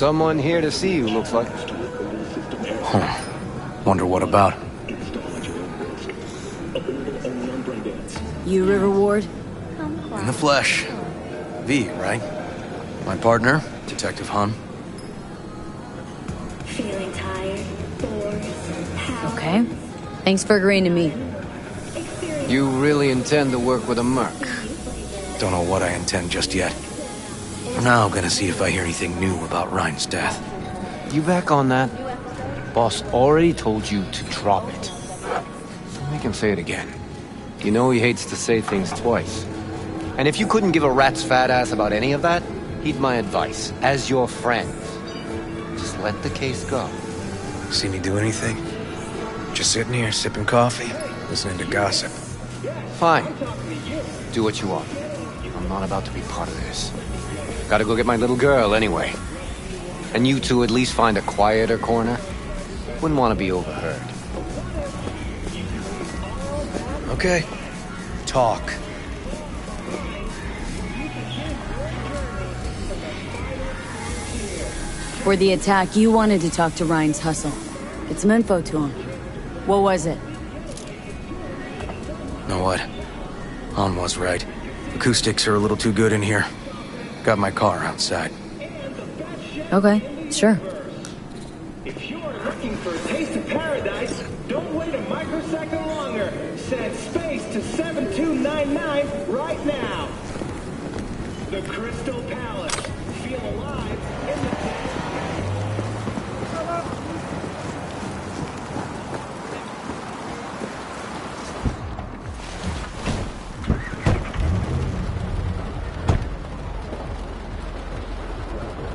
Someone here to see you, looks like. Huh. Wonder what about. You River Ward? In the flesh. V, right? My partner, Detective Hun. Feeling tired, bored, Okay. Thanks for agreeing to meet. You really intend to work with a merc? Don't know what I intend just yet. For now, I'm gonna see if I hear anything new about Ryan's death. You back on that? Boss already told you to drop it. Don't make him say it again. You know he hates to say things twice. And if you couldn't give a rat's fat ass about any of that, heed my advice, as your friend. Just let the case go. See me do anything? Just sitting here, sipping coffee, listening to gossip. Fine. Do what you want. I'm not about to be part of this. Gotta go get my little girl anyway. And you two at least find a quieter corner. Wouldn't want to be overheard. Okay. Talk. For the attack, you wanted to talk to Ryan's hustle. Get some info to him. What was it? Know what? Han was right. Acoustics are a little too good in here. Got my car outside. Okay, sure. If you are looking for a taste of paradise, don't wait a microsecond longer. Send space to 7299 right now. The Crystal Palace. Feel alive in the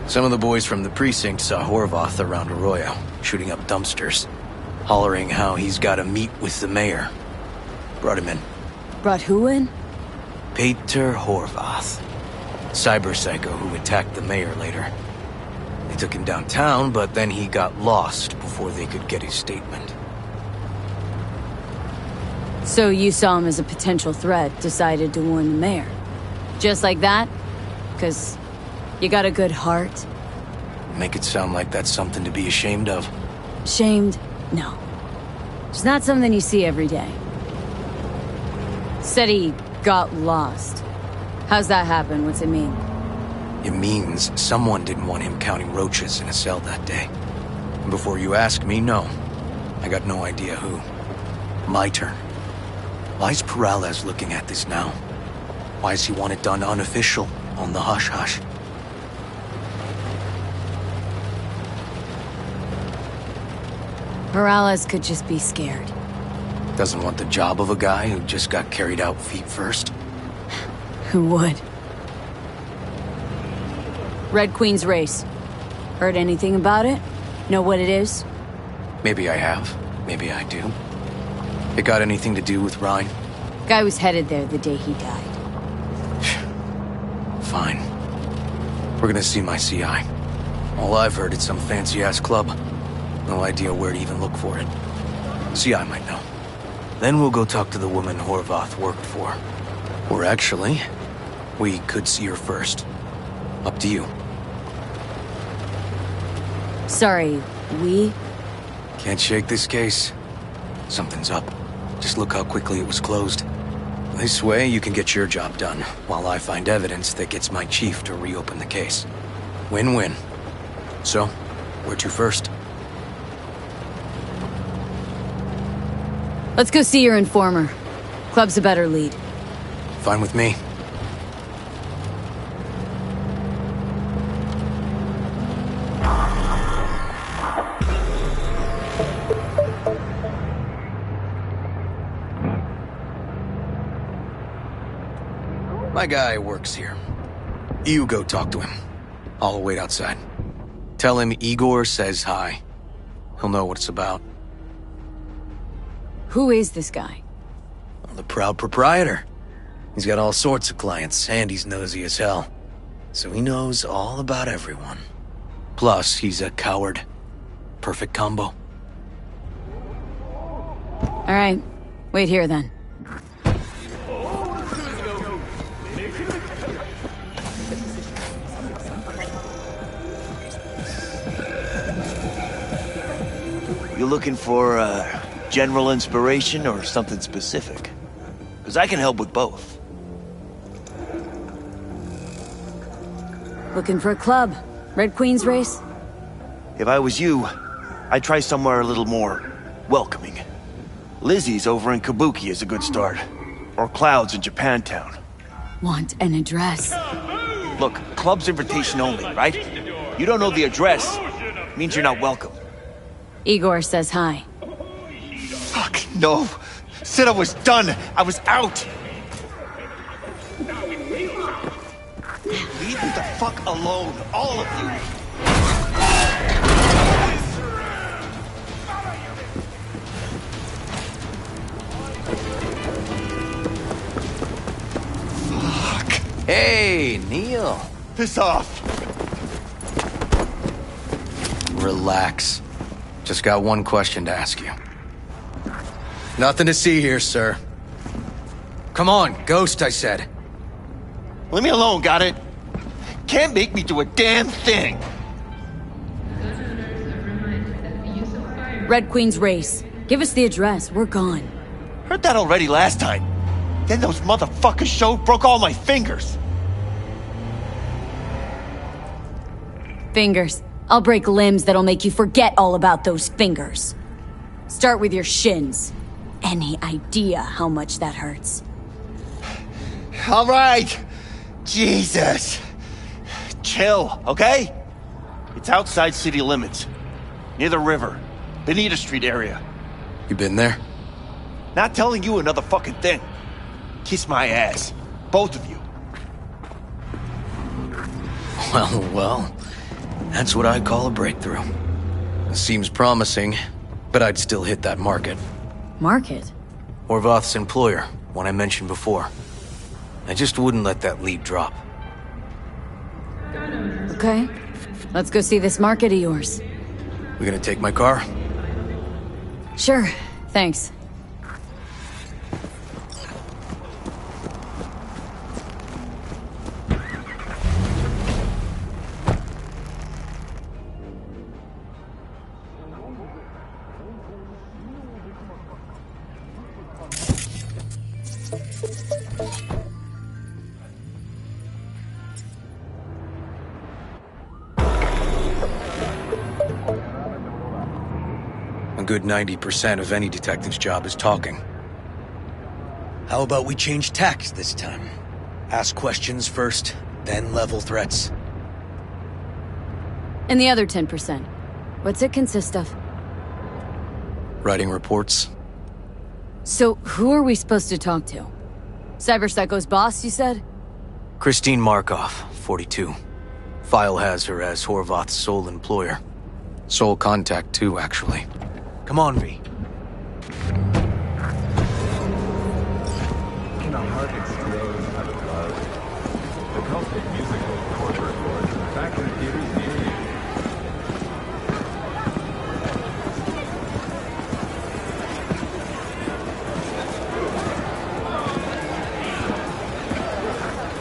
Some of the boys from the precinct saw Horvath around Arroyo, shooting up dumpsters, hollering how he's got to meet with the mayor. Brought him in. Brought who in? Peter Horvath. Cyber psycho who attacked the mayor later. They took him downtown, but then he got lost before they could get his statement. So you saw him as a potential threat, decided to warn the mayor. Just like that? 'Cause you got a good heart? Make it sound like that's something to be ashamed of. Shamed? No. It's not something you see every day. Said he got lost. How's that happen? What's it mean? It means someone didn't want him counting roaches in a cell that day. And before you ask me, no. I got no idea who. My turn. Why's Peralez looking at this now? Why does he want it done unofficial, on the hush-hush? Morales could just be scared. Doesn't want the job of a guy who just got carried out feet first? Who would? Red Queen's race. Heard anything about it? Know what it is? Maybe I have. Maybe I do. It got anything to do with Ryan? Guy was headed there the day he died. Fine. We're gonna see my CI. All I've heard is some fancy-ass club. No idea where to even look for it. CI might know. Then we'll go talk to the woman Horvath worked for. Or actually, we could see her first. Up to you. Sorry, we? Can't shake this case. Something's up. Just look how quickly it was closed. This way, you can get your job done, while I find evidence that gets my chief to reopen the case. Win-win. So, where to first? Let's go see your informer. Club's a better lead. Fine with me. My guy works here. You go talk to him. I'll wait outside. Tell him Igor says hi. He'll know what it's about. Who is this guy? The proud proprietor. He's got all sorts of clients, and he's nosy as hell. So he knows all about everyone. Plus, he's a coward. Perfect combo. All right. Wait here then. You looking for general inspiration or something specific? Because I can help with both. Looking for a club. Red Queen's race? If I was you, I'd try somewhere a little more welcoming. Lizzie's over in Kabuki is a good start. Or Cloud's in Japantown. Want an address? Look, club's invitation only, right? You don't know the address. Means you're not welcome. Igor says hi. Fuck, no. Said I was done. I was out. Leave me the fuck alone, all of you. Fuck. Hey, Neil. Piss off. Relax. Just got one question to ask you. Nothing to see here, sir. Come on, Ghost, I said. Leave me alone, got it? Can't make me do a damn thing. Red Queen's race. Give us the address. We're gone. Heard that already last time. Then those motherfuckers showed, broke all my fingers. Fingers. I'll break limbs that'll make you forget all about those fingers. Start with your shins. Any idea how much that hurts? All right. Jesus. Chill, okay? It's outside city limits. Near the river. Benita Street area. You been there? Not telling you another fucking thing. Kiss my ass. Both of you. Well. That's what I call a breakthrough. Seems promising, but I'd still hit that market. Market? Horvath's employer, one I mentioned before. I just wouldn't let that lead drop. Okay. Let's go see this market of yours. We gonna take my car? Sure. Thanks. A good 90% of any detective's job is talking. How about we change tacks this time? Ask questions first, then level threats. And the other 10%. What's it consist of? Writing reports. So, who are we supposed to talk to? Cyberpsycho's boss, you said? Christine Markov, 42. File has her as Horvath's sole employer. Sole contact, too, actually. Come on, V. In a heart explodes out of love. The cultic musical corporate board back in theaters near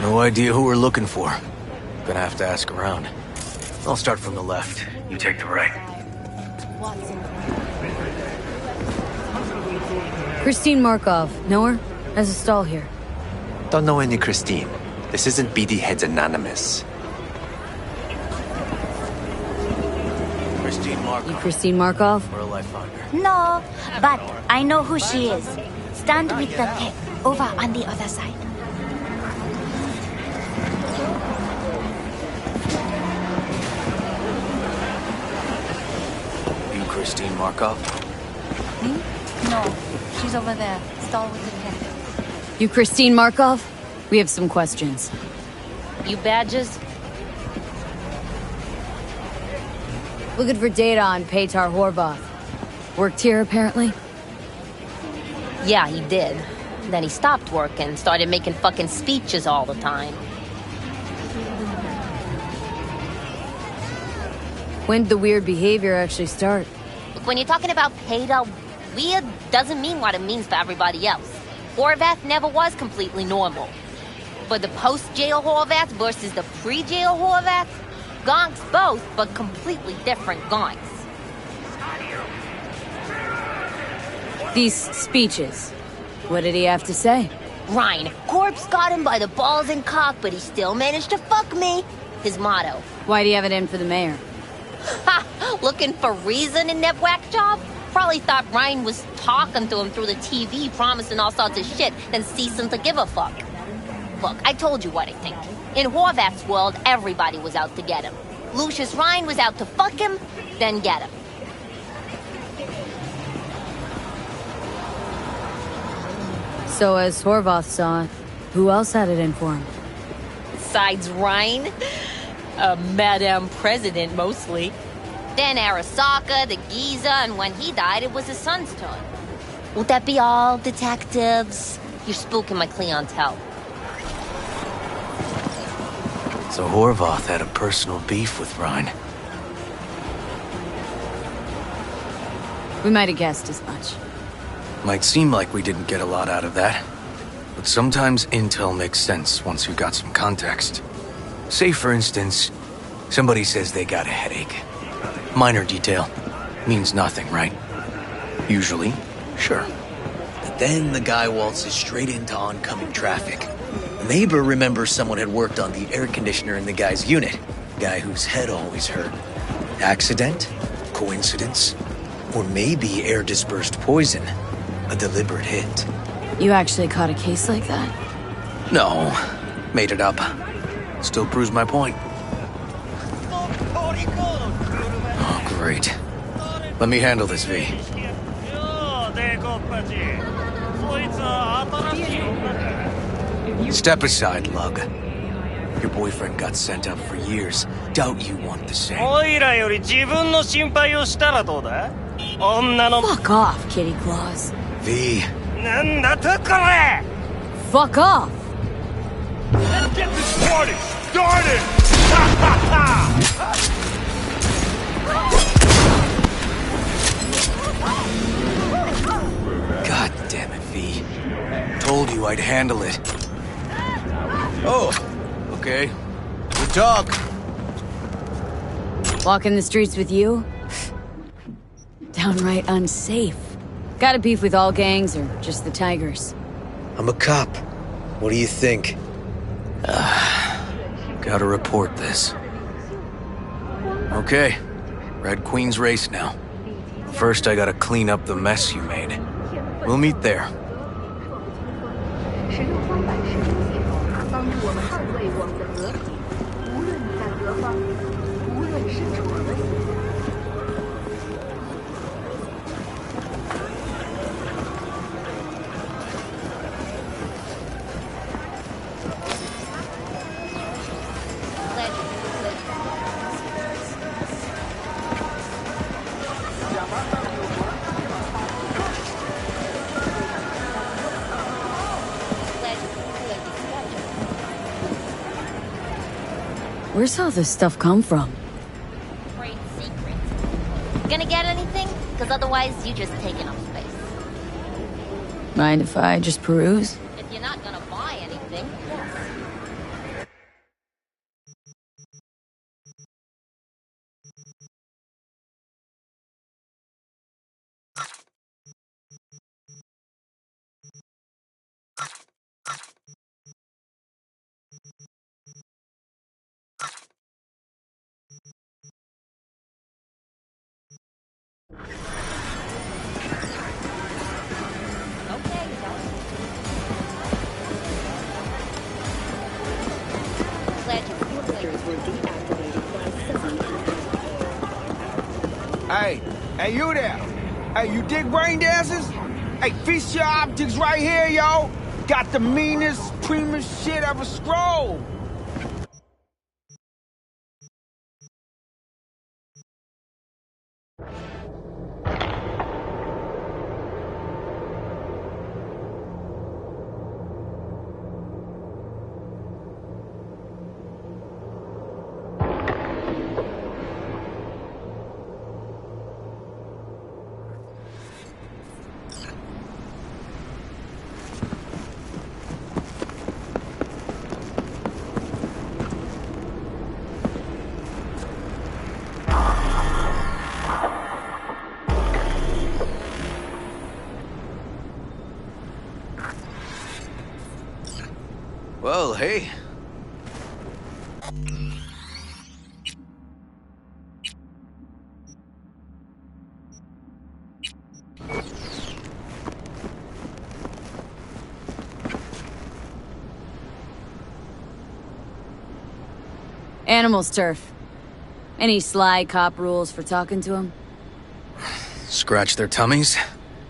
you. No idea who we're looking for. Gonna have to ask around. I'll start from the left. You take the right. Christine Markov. Know her? Has a stall here. Don't know any Christine. This isn't BD Heads Anonymous. Christine Markov. You Christine Markov? Where'll I find her? No, but I know who she is. Stand with the tech over on the other side. You Christine Markov? Me? No, she's over there. Stall with the tech. You Christine Markov? We have some questions. You badges? Looking for data on Petar Horvath. Worked here, apparently? Yeah, he did. Then he stopped working, started making fucking speeches all the time. When did the weird behavior actually start? Look, when you're talking about Peter, weird doesn't mean what it means for everybody else. Horvath never was completely normal. But the post-jail Horvath versus the pre-jail Horvath? Gonks both, but completely different gonks. These speeches. What did he have to say? Ryan, Corpse got him by the balls and cock, but he still managed to fuck me. His motto. Why do you have it in for the mayor? Ha! Looking for reason in that whack job? Probably thought Ryan was talking to him through the TV, promising all sorts of shit, then ceasing to give a fuck. Look, I told you what I think. In Horvath's world, everybody was out to get him. Lucius Ryan was out to fuck him, then get him. So as Horvath saw it, who else had it in for him? Besides Ryan? Madame President, mostly. Then Arasaka, the Giza, and when he died, it was his son's turn. Would that be all, detectives? You're spooking my clientele. So Horvath had a personal beef with Ryan. We might have guessed as much. Might seem like we didn't get a lot out of that, but sometimes intel makes sense once you got some context. Say, for instance, somebody says they got a headache. Minor detail. Means nothing, right? Usually, sure. But then the guy waltzes straight into oncoming traffic. The neighbor remembers someone had worked on the air conditioner in the guy's unit. Guy whose head always hurt. Accident? Coincidence? Or maybe air-dispersed poison. A deliberate hit. You actually caught a case like that? No. Made it up. Still proves my point. Oh, great. Let me handle this, V. Step aside, Lug. Your boyfriend got sent up for years. Doubt you want the same. Fuck off, Kitty Claus. V. Fuck off! Let's get this party started! God damn it, V. Told you I'd handle it. Oh, okay. Good talk. Walking the streets with you? Downright unsafe. Got a beef with all gangs or just the Tigers? I'm a cop. What do you think? Gotta report this. Okay. Red Queen's race now. First, I gotta clean up the mess you made. We'll meet there. Where's all this stuff come from? Great secret. Gonna get anything? Because otherwise, you just taking up space. Mind if I just peruse? If you're not gonna buy anything, yes. Okay, you don't. Glad you. Hey, you there? Hey, you dig brain dances? Hey, feast your optics right here, yo. Got the meanest, primiest shit ever scroll. Well, hey. Animals turf. Any sly cop rules for talking to him? Scratch their tummies.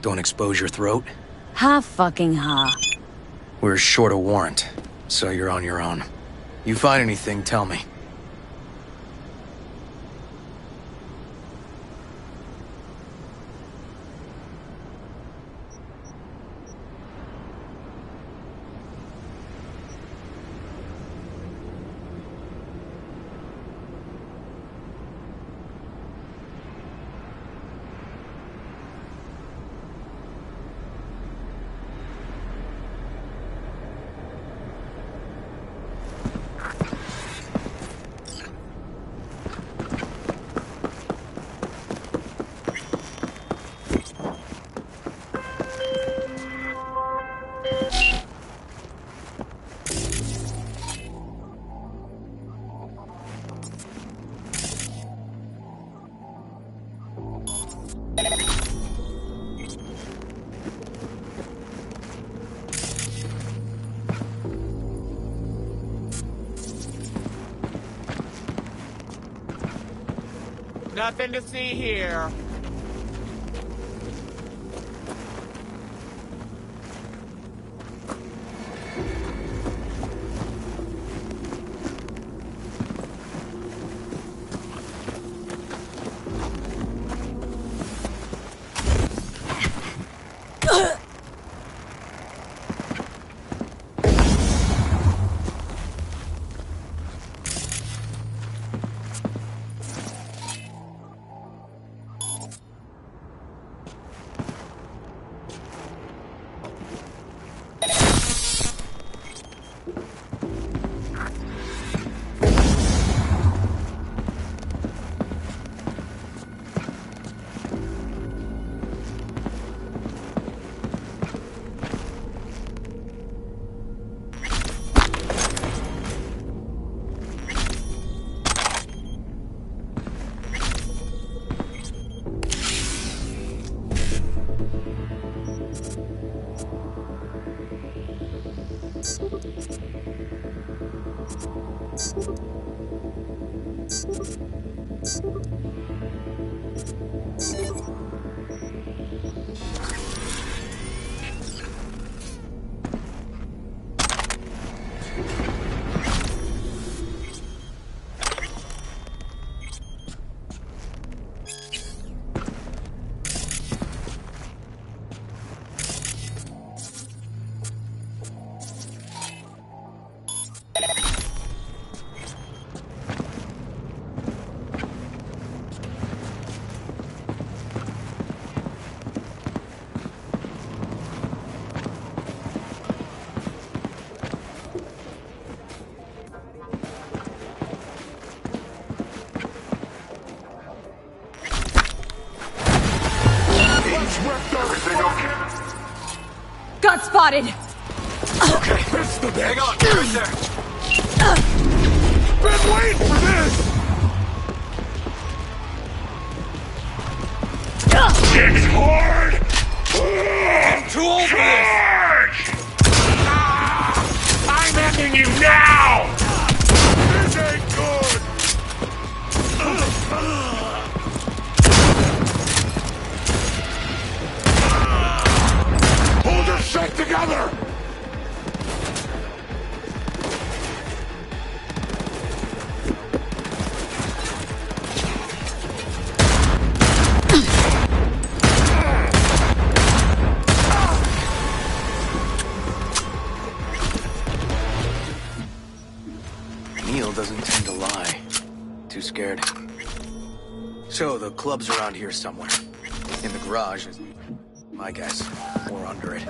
Don't expose your throat. Ha fucking ha. We're short a warrant, so you're on your own. You find anything, tell me. Nothing to see here. Got spotted! Okay, it's the hang on, right there. Been waiting for this! It's hard! I'm too old for this! I'm ending you now! This ain't good! Hold your shit together! Neil doesn't tend to lie. Too scared. So, the club's around here somewhere. In the garage is my guess. Or under it.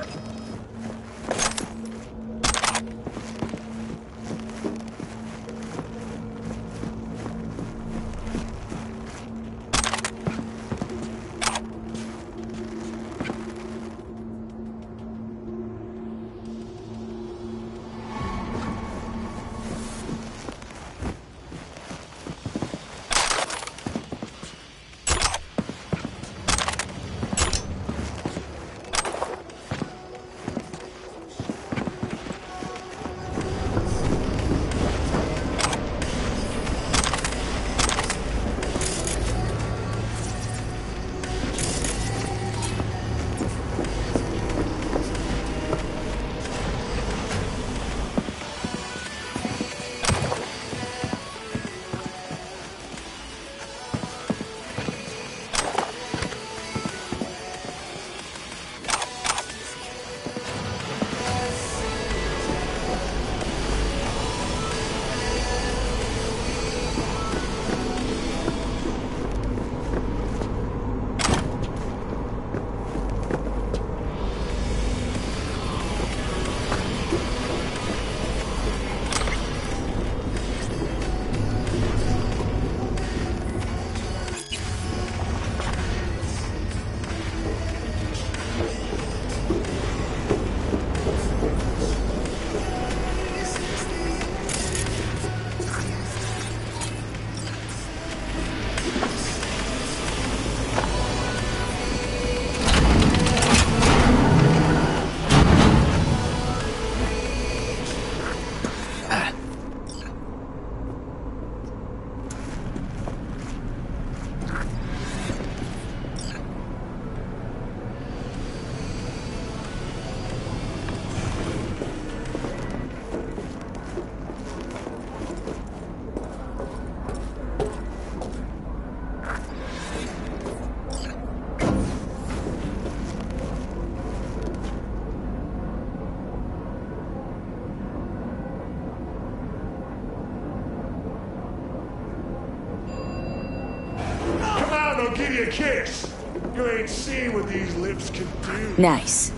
give you a kiss. You ain't seen what these lips can do. Nice.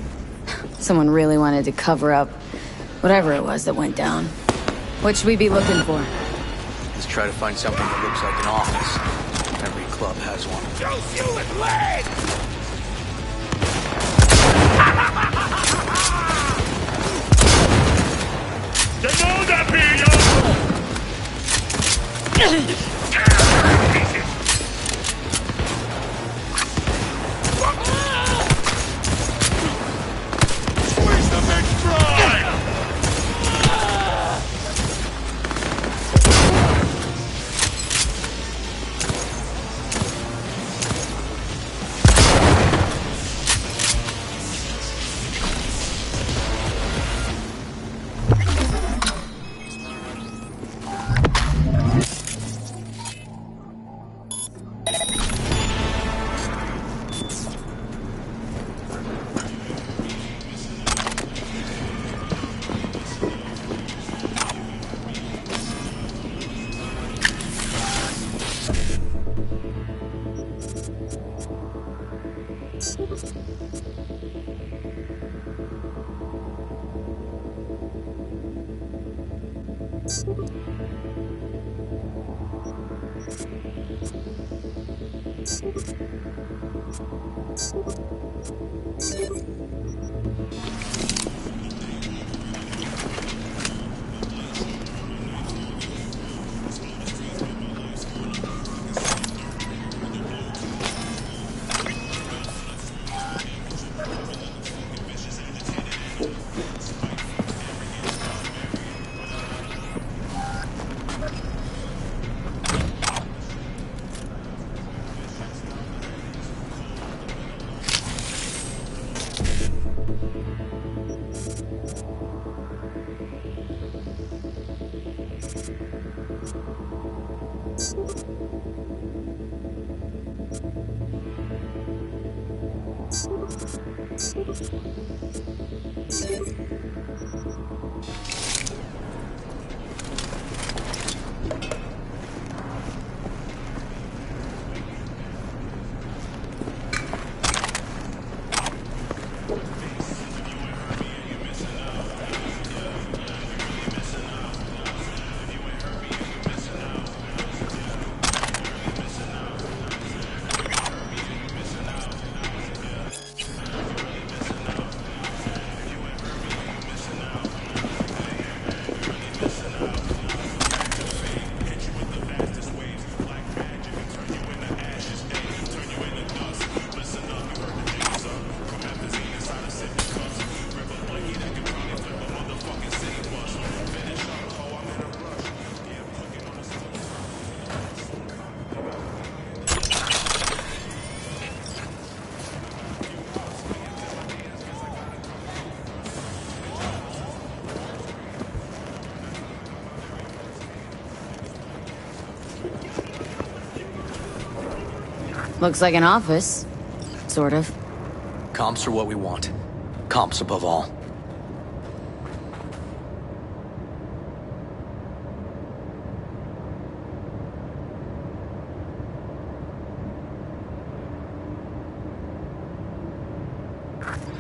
Someone really wanted to cover up whatever it was that went down. What should we be looking for? Let's try to find something that looks like an office. Every club has one. Just you and legs! You know that being Squeeze the bitch dry! Looks like an office. Sort of. Comps are what we want. Comps above all.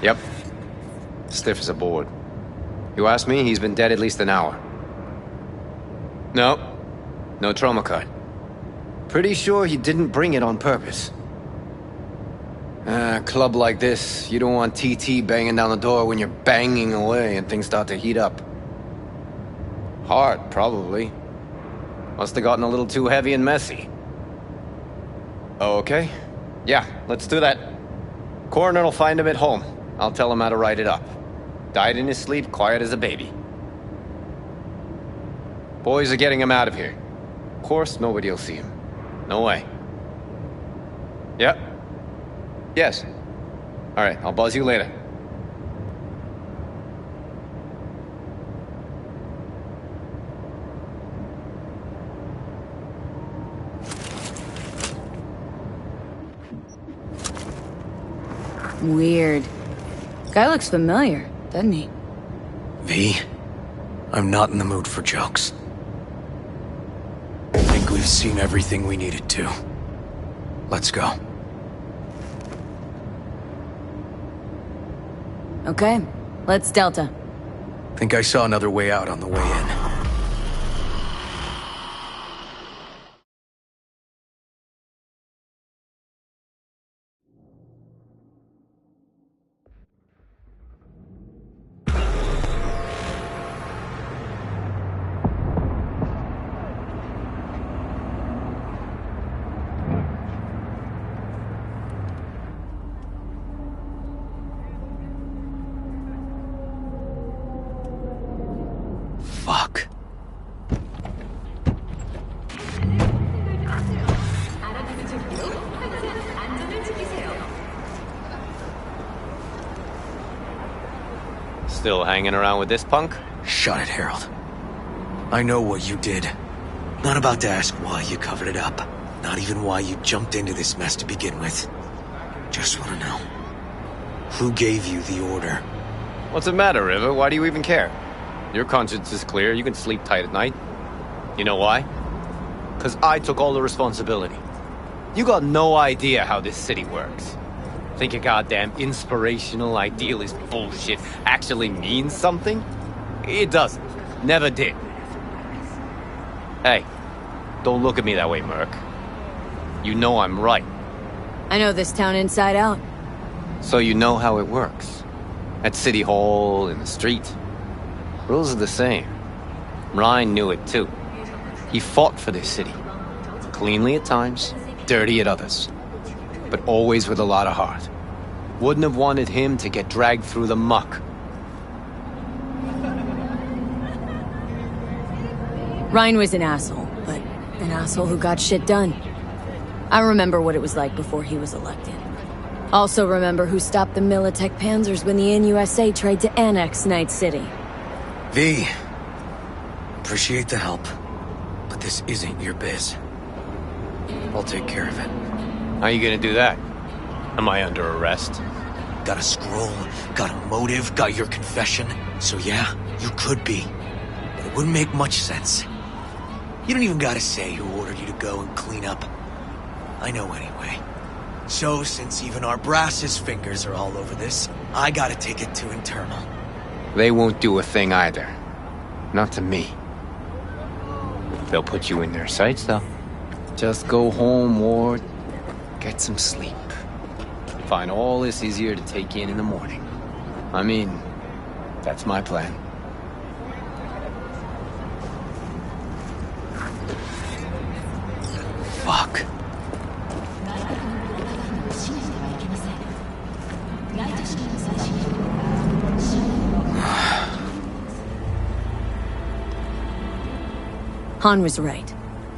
Yep. Stiff as a board. You ask me, he's been dead at least an hour. No. No trauma card. Pretty sure he didn't bring it on purpose. A club like this, you don't want TT banging down the door when you're banging away and things start to heat up. Heart, probably. Must have gotten a little too heavy and messy. Okay. Yeah, let's do that. Coroner will find him at home. I'll tell him how to write it up. Died in his sleep, quiet as a baby. Boys are getting him out of here. Of course, nobody will see him. No way. Yep. Yes. Alright, I'll buzz you later. Weird. Guy looks familiar, doesn't he? V, I'm not in the mood for jokes. I think we've seen everything we needed to. Let's go. Okay, let's Delta. Think I saw another way out on the way in. Fuck. Still hanging around with this punk? Shut it, Harold. I know what you did. Not about to ask why you covered it up. Not even why you jumped into this mess to begin with. Just want to know. Who gave you the order? What's the matter, River? Why do you even care? Your conscience is clear. You can sleep tight at night. You know why? Because I took all the responsibility. You got no idea how this city works. Think a goddamn inspirational, idealist bullshit actually means something? It doesn't. Never did. Hey, don't look at me that way, Merc. You know I'm right. I know this town inside out. So you know how it works. At City Hall, in the street. Rules are the same. Ryan knew it too. He fought for this city. Cleanly at times, dirty at others. But always with a lot of heart. Wouldn't have wanted him to get dragged through the muck. Ryan was an asshole, but an asshole who got shit done. I remember what it was like before he was elected. Also remember who stopped the Militech Panzers when the NUSA tried to annex Night City. V. Appreciate the help, but this isn't your biz. I'll take care of it. How you gonna do that? Am I under arrest? Got a scroll, got a motive, got your confession. So yeah, you could be. But it wouldn't make much sense. You don't even gotta say who ordered you to go and clean up. I know anyway. So, since even our brass's fingers are all over this, I gotta take it to internal. They won't do a thing either. Not to me. They'll put you in their sights, though. Just go home, Ward. Get some sleep. Find all this easier to take in the morning. I mean, that's my plan. Fuck. Han was right.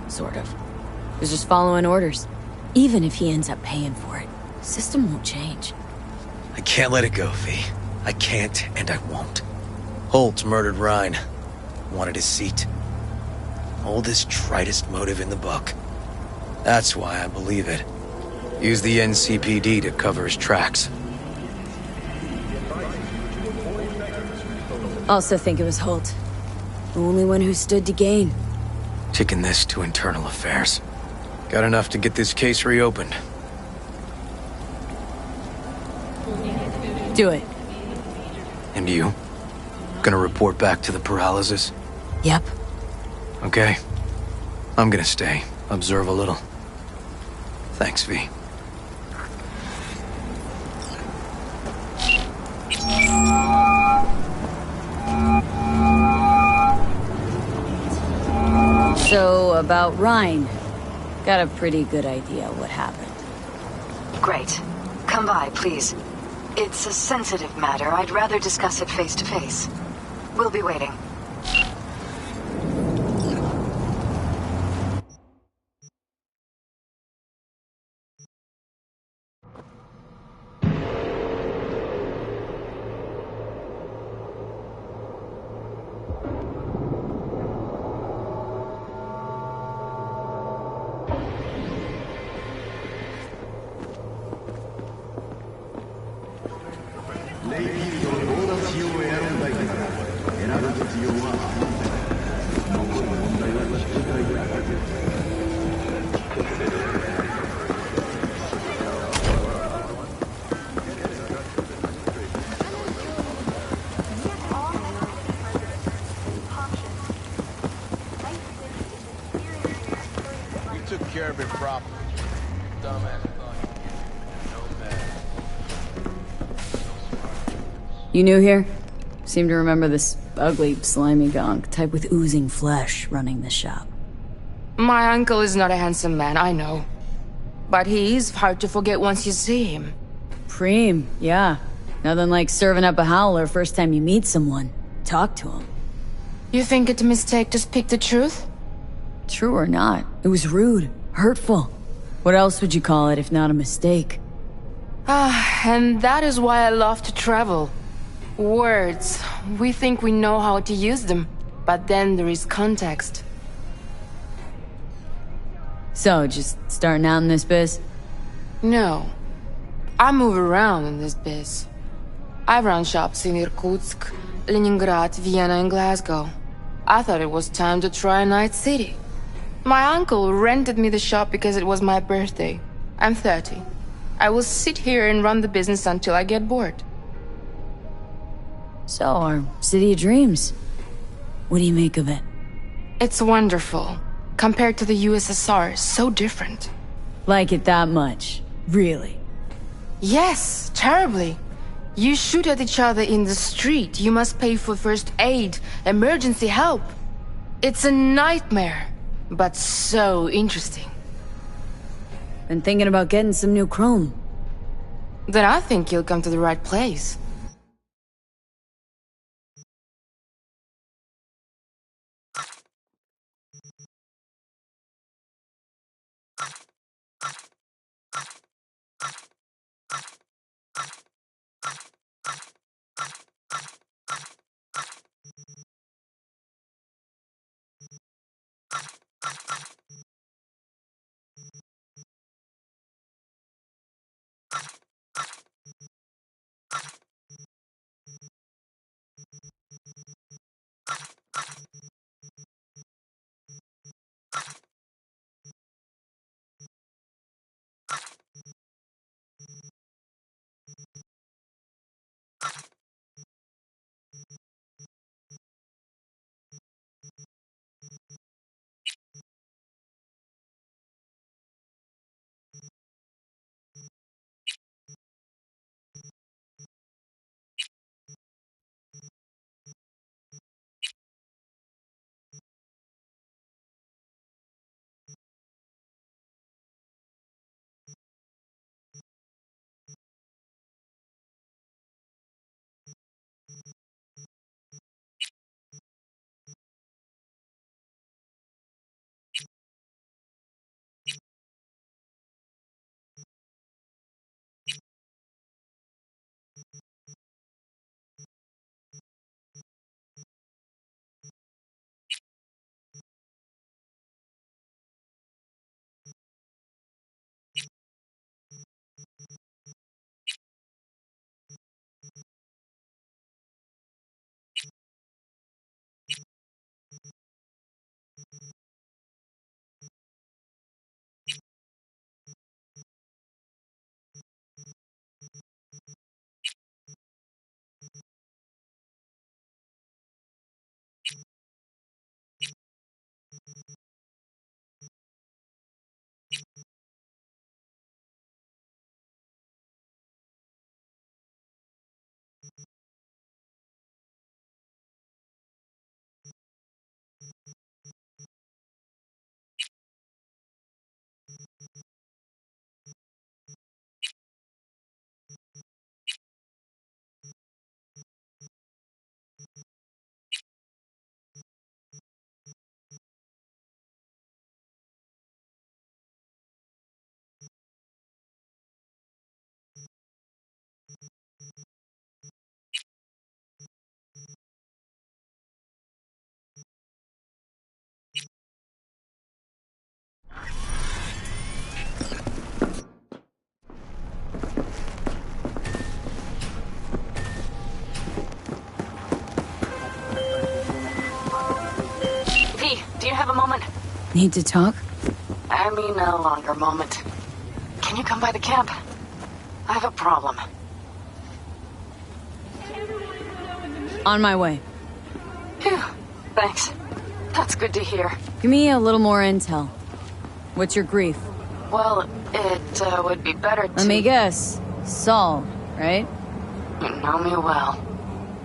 Sort of. He was just following orders. Even if he ends up paying for it, the system won't change. I can't let it go, V. I can't, and I won't. Holt murdered Ryan. Wanted his seat. Oldest, tritest motive in the book. That's why I believe it. Use the NCPD to cover his tracks. Also think it was Holt. The only one who stood to gain. Taking this to internal affairs. Got enough to get this case reopened. Do it. And you? Gonna report back to the paralysis? Yep. Okay. I'm gonna stay. Observe a little. Thanks, V. So, about Ryan. Got a pretty good idea what happened. Great. Come by, please. It's a sensitive matter. I'd rather discuss it face to face. We'll be waiting. care of it properly. Dumbass thought no man. You new here? Seem to remember this ugly, slimy gonk, type with oozing flesh running the shop. My uncle is not a handsome man, I know. But he is hard to forget once you see him. Preem, yeah. Nothing like serving up a howler first time you meet someone. Talk to him. You think it's a mistake to speak the truth? True or not, it was rude, hurtful. What else would you call it if not a mistake? And that is why I love to travel. Words. We think we know how to use them, but then there is context. So, just starting out in this biz? No. I move around in this biz. I run shops in Irkutsk, Leningrad, Vienna, and Glasgow. I thought it was time to try a night city. My uncle rented me the shop because it was my birthday. I'm 30. I will sit here and run the business until I get bored. So, our city of dreams. What do you make of it? It's wonderful. Compared to the USSR, so different. Like it that much? Really? Yes, terribly. You shoot at each other in the street. You must pay for first aid, emergency help. It's a nightmare, but so interesting. Been thinking about getting some new chrome. Then I think you'll come to the right place. Do you have a moment? Need to talk? I mean a longer moment. Can you come by the camp? I have a problem. On my way. Phew, thanks. That's good to hear. Give me a little more intel. What's your grief? Well, it would be better to... Let me guess. Saul, right? You know me well.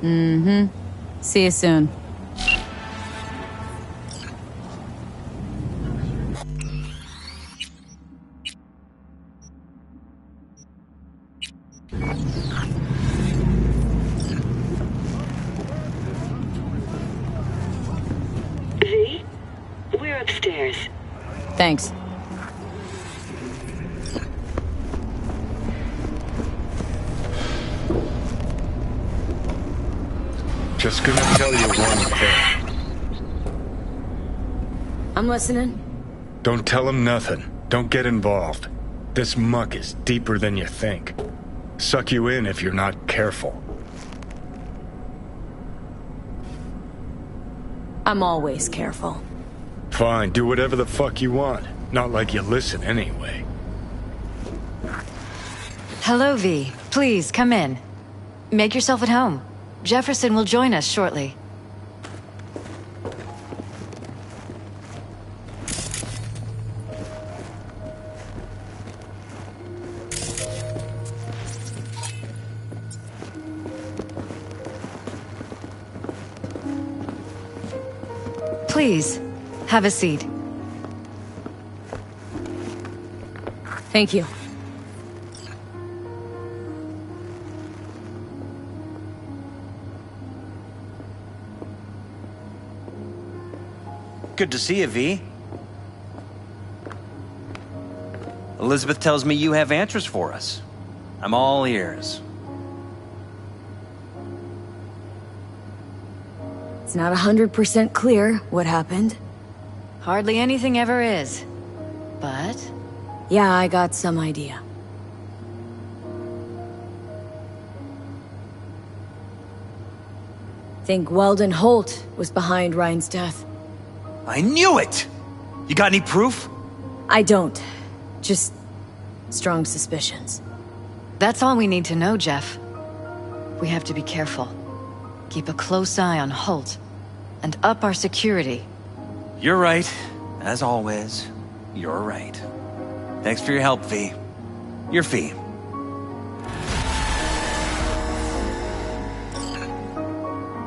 Mm-hmm. See you soon. V? We're upstairs. Thanks. Just gonna tell you one thing. I'm listening. Don't tell him nothing. Don't get involved. This muck is deeper than you think. Suck you in if you're not careful. I'm always careful. Fine, do whatever the fuck you want. Not like you listen anyway. Hello, V. Please, come in. Make yourself at home. Jefferson will join us shortly. Please, have a seat. Thank you. Good to see you, V. Elizabeth tells me you have answers for us. I'm all ears. It's not 100% clear what happened. Hardly anything ever is. But... yeah, I got some idea. Think Weldon Holt was behind Ryan's death. I knew it! You got any proof? I don't. Just strong suspicions. that's all we need to know, Jeff. We have to be careful. Keep a close eye on Holt. And up our security. You're right. As always, you're right. Thanks for your help, V. Your fee.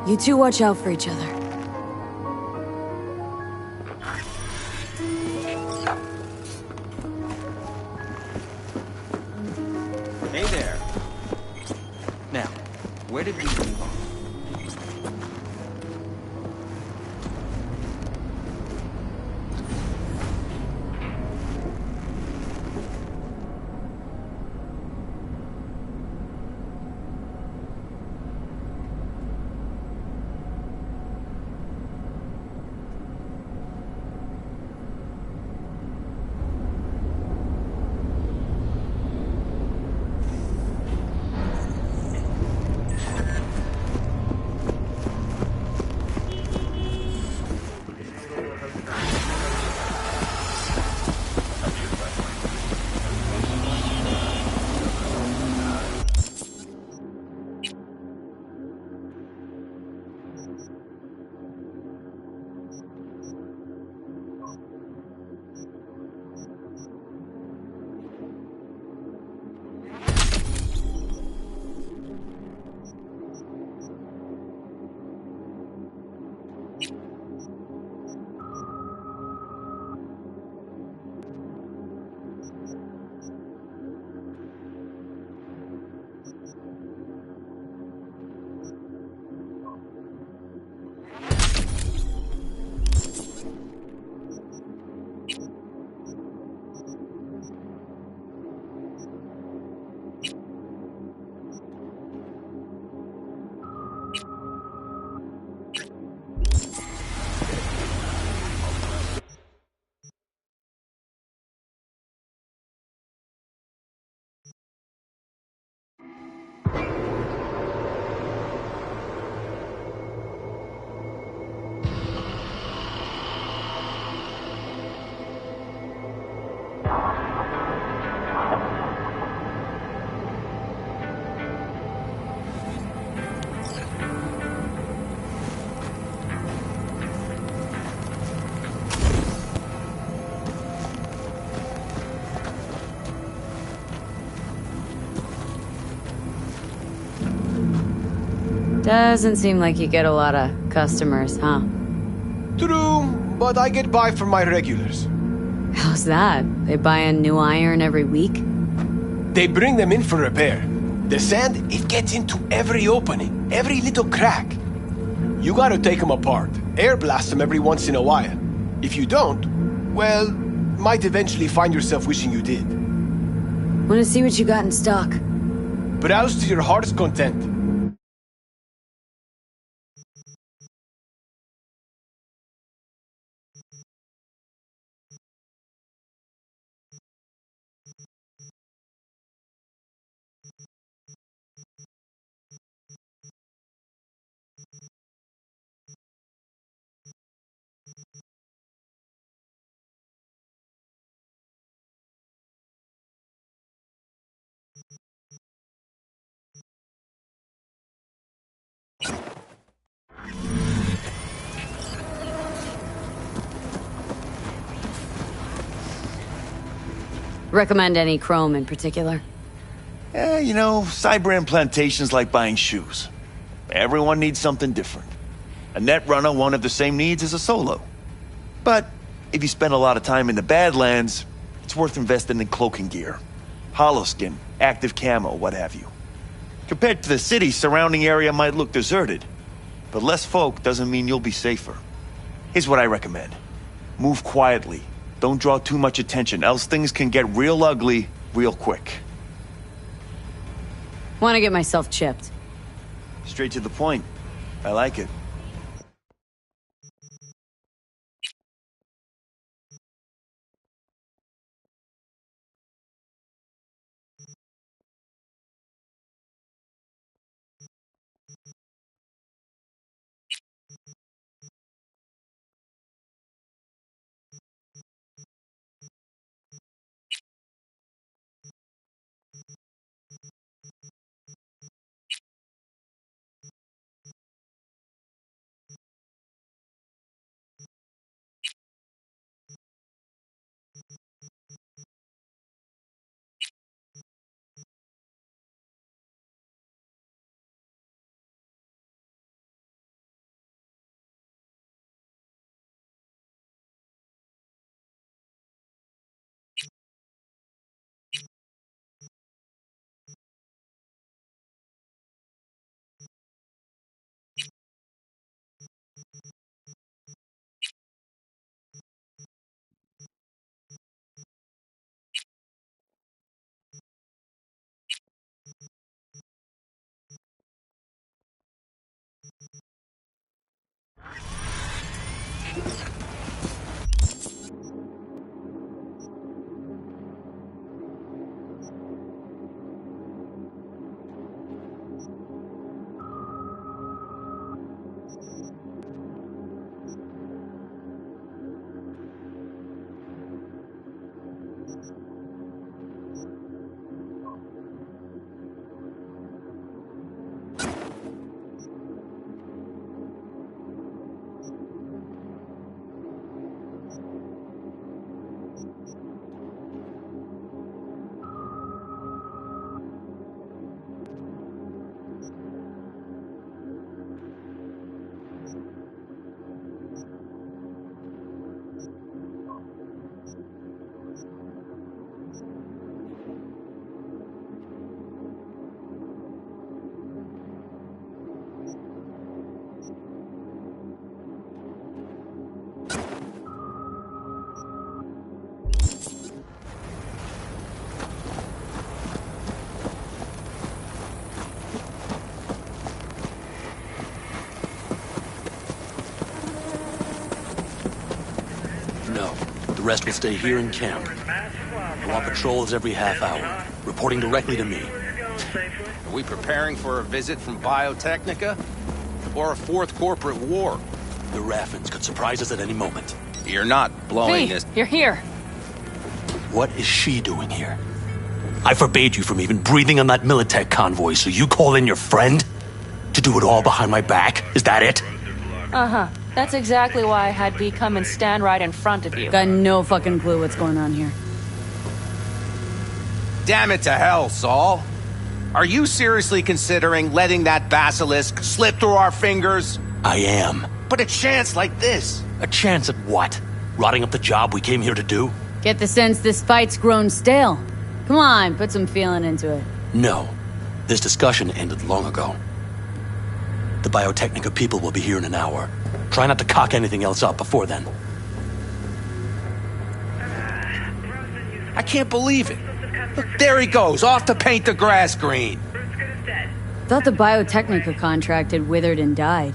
You two watch out for each other. Hey there. Now, where did we leave off? Doesn't seem like you get a lot of customers, huh? True, but I get by from my regulars. How's that? They buy a new iron every week? They bring them in for repair. The sand, it gets into every opening, every little crack. You gotta take them apart, air blast them every once in a while. If you don't, well, might eventually find yourself wishing you did. Wanna see what you got in stock? Browse to your heart's content. Recommend any chrome in particular? You know, Cyber plantation's like buying shoes. Everyone needs something different. A net runner won't have the same needs as a solo. But if you spend a lot of time in the Badlands, it's worth investing in cloaking gear. Hollow skin, active camo, what have you. Compared to the city, surrounding area might look deserted. But less folk doesn't mean you'll be safer. Here's what I recommend. Move quietly. Don't draw too much attention, else things can get real ugly real quick. Want to get myself chipped. Straight to the point. I like it. The rest will stay here in camp. I want patrols every half hour, reporting directly to me. Are we preparing for a visit from Biotechnica? Or a fourth corporate war? The Raffins could surprise us at any moment. You're not blowing this... You're here. What is she doing here? I forbade you from even breathing on that Militech convoy, so you call in your friend? To do it all behind my back? Is that it? Uh-huh. That's exactly why I had B come and stand right in front of you. Got no fucking clue what's going on here. Damn it to hell, Saul. Are you seriously considering letting that basilisk slip through our fingers? I am. But a chance like this. A chance at what? Rotting up the job we came here to do? Get the sense this fight's grown stale. Come on, put some feeling into it. No. This discussion ended long ago. The Biotechnica people will be here in an hour. Try not to cock anything else up before then. I can't believe it. Look, there he goes, off to paint the grass green. Thought the Biotechnica contract had withered and died.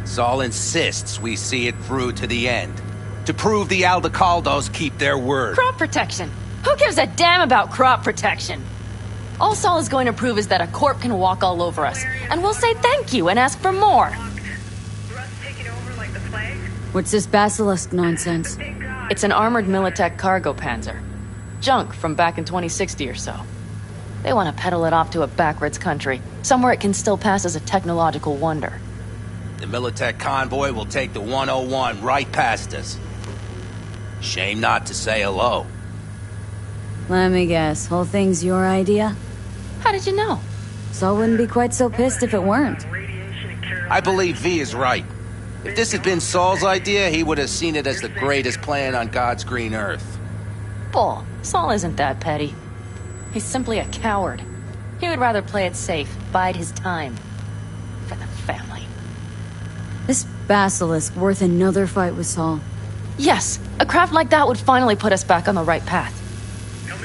Saul insists we see it through to the end. To prove the Aldecaldos keep their word. Crop protection. Who gives a damn about crop protection? All Saul is going to prove is that a corp can walk all over us, and we'll say thank you and ask for more. What's this basilisk nonsense? It's an armored Militech cargo panzer. Junk from back in 2060 or so. They want to peddle it off to a backwards country, somewhere it can still pass as a technological wonder. The Militech convoy will take the 101 right past us. Shame not to say hello. Let me guess, whole thing's your idea? How did you know? Saul wouldn't be quite so pissed if it weren't. I believe V is right. If this had been Saul's idea, he would have seen it as the greatest plan on God's green earth. Bull, Saul isn't that petty. He's simply a coward. He would rather play it safe, bide his time. For the family. This basilisk worth another fight with Saul? Yes, a craft like that would finally put us back on the right path.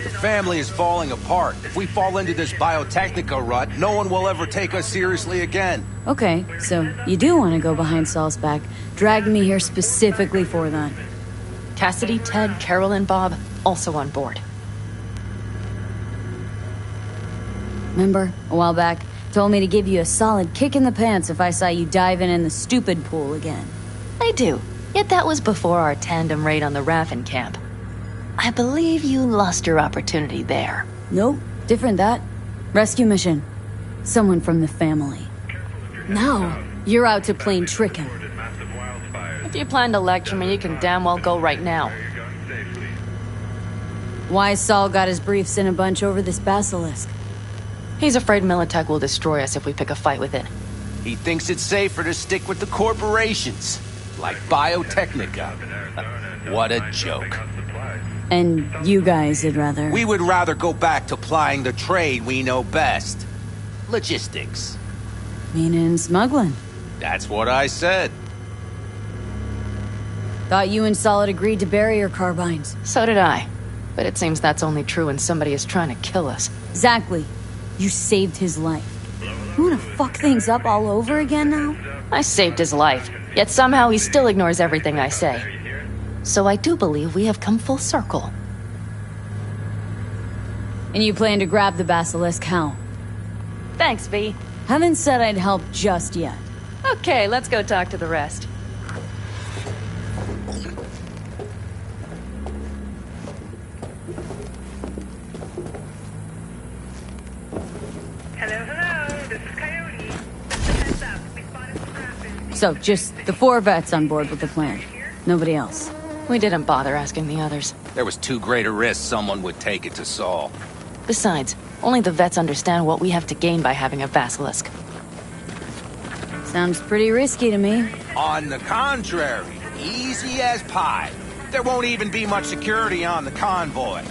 The family is falling apart. If we fall into this Biotechnica rut, no one will ever take us seriously again. Okay, so you do want to go behind Saul's back. Dragged me here specifically for that. Cassidy, Ted, Carol, and Bob also on board. Remember, a while back, told me to give you a solid kick in the pants if I saw you diving in the stupid pool again. I do. Yet that was before our tandem raid on the Raffin camp. I believe you lost your opportunity there. Nope, different that. Rescue mission. Someone from the family. Now, you're out to plain trick him. If you plan to lecture me, you can damn well go right now. Why Saul got his briefs in a bunch over this basilisk? He's afraid Militech will destroy us if we pick a fight with it. He thinks it's safer to stick with the corporations, like Biotechnica. What a joke. And you guys would rather... We would rather go back to plying the trade we know best. Logistics. Meaning smuggling. That's what I said. Thought you and Solid agreed to bury your carbines. So did I. But it seems that's only true when somebody is trying to kill us. Exactly. You saved his life. You wanna fuck things up all over again now? I saved his life, yet somehow he still ignores everything I say. So I do believe we have come full circle. And you plan to grab the basilisk how? Thanks, V. Haven't said I'd help just yet. Okay, let's go talk to the rest. So, just the 4 vets on board with the plan. Nobody else. We didn't bother asking the others. There was too great a risk someone would take it to Saul. Besides, only the vets understand what we have to gain by having a basilisk. Sounds pretty risky to me. On the contrary, easy as pie. There won't even be much security on the convoy.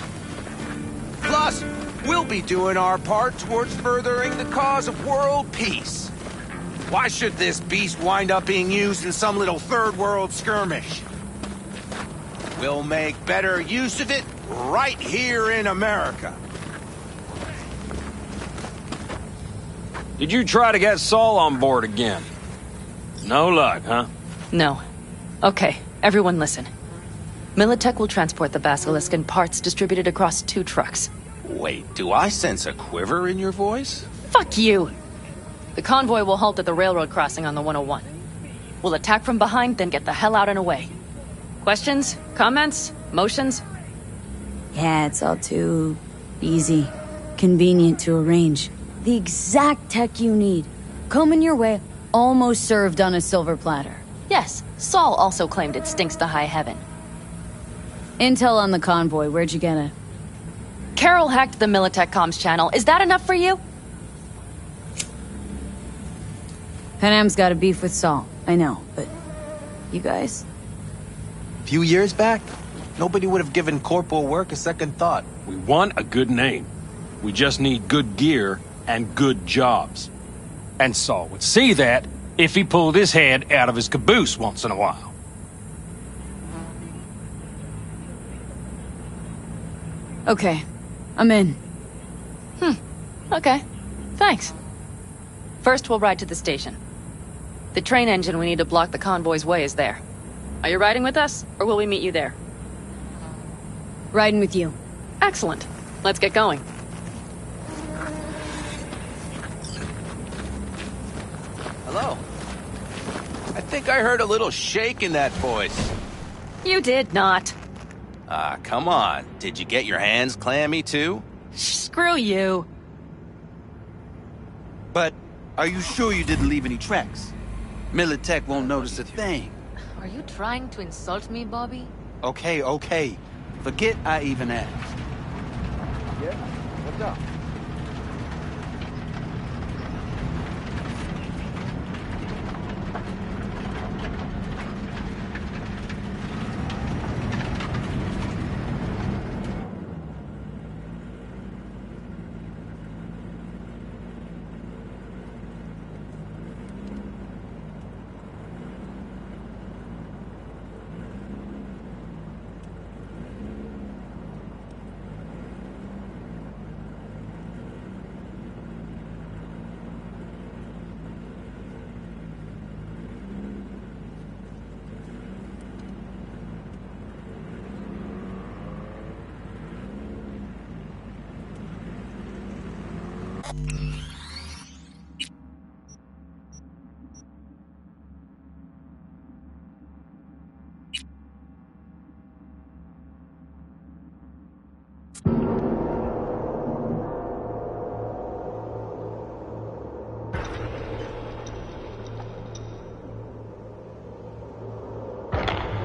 Plus, we'll be doing our part towards furthering the cause of world peace. Why should this beast wind up being used in some little third world skirmish? We'll make better use of it right here in America. Did you try to get Saul on board again? No luck, huh? No. Okay, everyone listen. Militech will transport the basilisk in parts distributed across 2 trucks. Wait, do I sense a quiver in your voice? Fuck you! The convoy will halt at the railroad crossing on the 101. We'll attack from behind, then get the hell out and away. Questions? Comments? Motions? Yeah, it's all too... easy. Convenient to arrange. The exact tech you need. Coming your way, almost served on a silver platter. Yes, Saul also claimed it stinks to high heaven. Intel on the convoy, where'd you get it? Carol hacked the Militech comms channel. Is that enough for you? Panam's got a beef with Saul. I know, but... You guys? A few years back, nobody would have given corporal work a second thought. We want a good name. We just need good gear and good jobs. And Saul would see that if he pulled his head out of his caboose once in a while. Okay. I'm in. Okay. Thanks. First, we'll ride to the station. The train engine we need to block the convoy's way is there. Are you riding with us, or will we meet you there? Riding with you. Excellent. Let's get going. Hello. I think I heard a little shake in that voice. You did not. Ah, come on. Did you get your hands clammy too? Screw you. But are you sure you didn't leave any tracks? Militech won't notice a thing. Are you trying to insult me, Bobby? Okay. Forget I even asked. Yeah? What's up?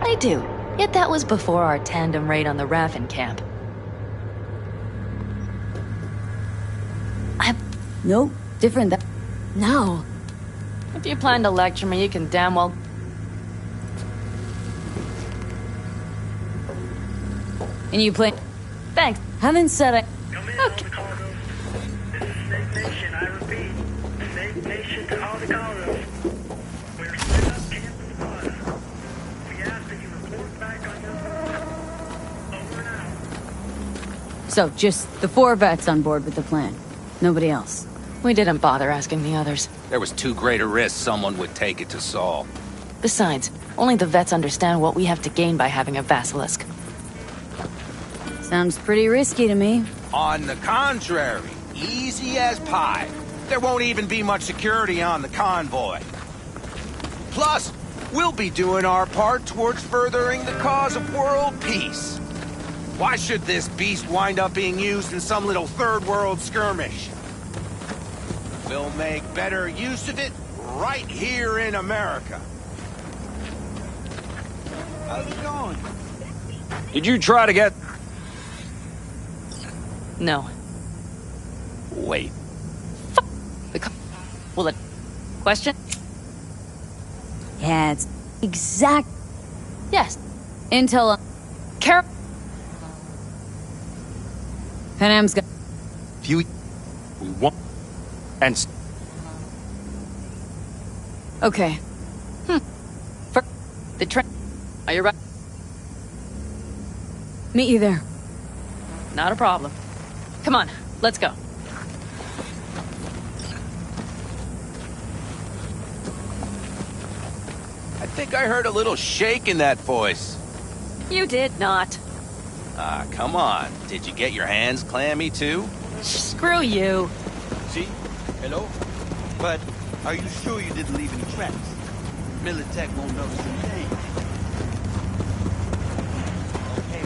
I do. Yet that was before our tandem raid on the Raffin camp. Nope. Different No. If you plan to lecture me, you can damn well... And you play... Thanks. Haven't said I... Okay. Snake Nation, I repeat. Snake Nation to all the callers. We're set up camp in the water. We ask that you report back on your... Over and out. So, just the 4 vets on board with the plan. Nobody else. We didn't bother asking the others. There was too great a risk someone would take it to Saul. Besides, only the vets understand what we have to gain by having a basilisk. Sounds pretty risky to me. On the contrary, easy as pie. There won't even be much security on the convoy. Plus, we'll be doing our part towards furthering the cause of world peace. Why should this beast wind up being used in some little third world skirmish? We'll make better use of it right here in America. How's it going? Did you try to get... No. Wait. Well, it... Question? Yeah, it's exact... Yes. Intel... Carol... Panam's got... We want... And... Okay. For... The train... Are you right? Meet you there. Not a problem. Come on, let's go. I think I heard a little shake in that voice. You did not. Ah, come on. Did you get your hands clammy too? Screw you. See? Hello? But are you sure you didn't leave any tracks? Militech won't notice a thing. Okay.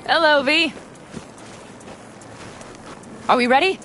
Hello, V. Are we ready?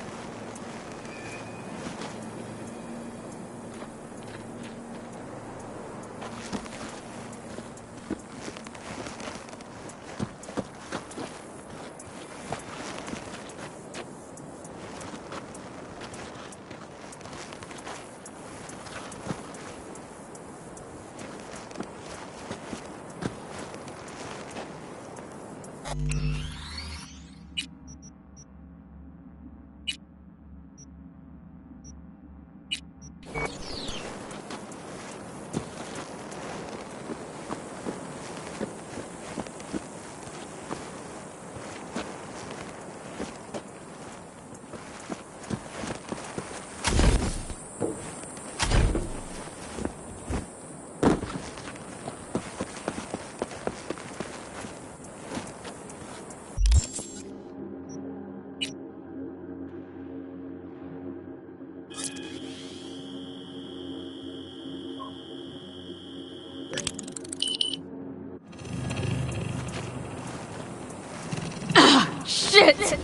Shit!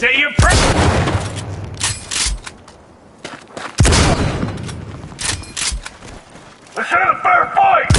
Say your prayer! Let's have a fair fight!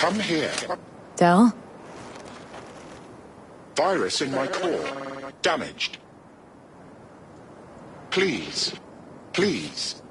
Come here. Del? Virus in my core. Damaged. Please. Please.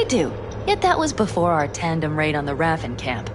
I do. Yet that was before our tandem raid on the Raffen camp.